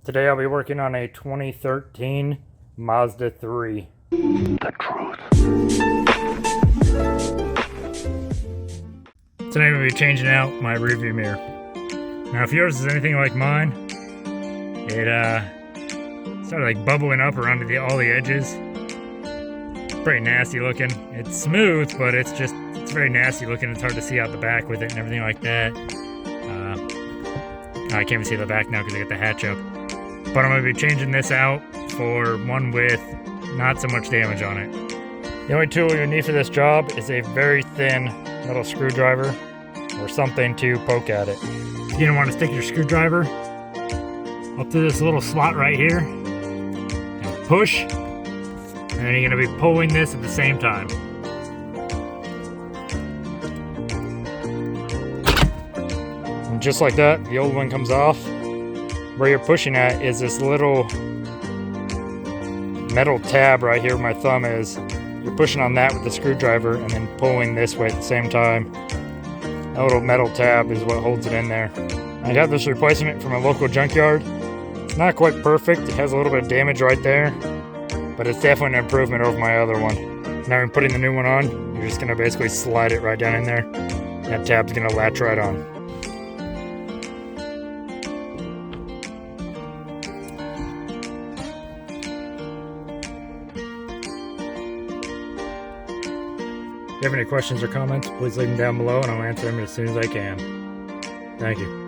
Today I'll be working on a 2013 Mazda 3. The truth. Today we'll be changing out my rearview mirror. Now if yours is anything like mine, it started like bubbling up around all the edges. Pretty nasty looking. It's smooth, but it's very nasty looking. It's hard to see out the back with it and everything like that. I can't even see the back now because I got the hatch up. But I'm going to be changing this out for one with not so much damage on it. The only tool you need for this job is a very thin metal screwdriver or something to poke at it. You're going to want to stick your screwdriver up to this little slot right here and push, and then you're going to be pulling this at the same time. And just like that, the old one comes off. Where you're pushing at is this little metal tab right here where my thumb is. You're pushing on that with the screwdriver and then pulling this way at the same time. That little metal tab is what holds it in there. I got this replacement from a local junkyard. It's not quite perfect. It has a little bit of damage right there, but it's definitely an improvement over my other one. Now when putting the new one on, you're just gonna basically slide it right down in there. That tab's gonna latch right on. If you have any questions or comments, please leave them down below and I'll answer them as soon as I can. Thank you.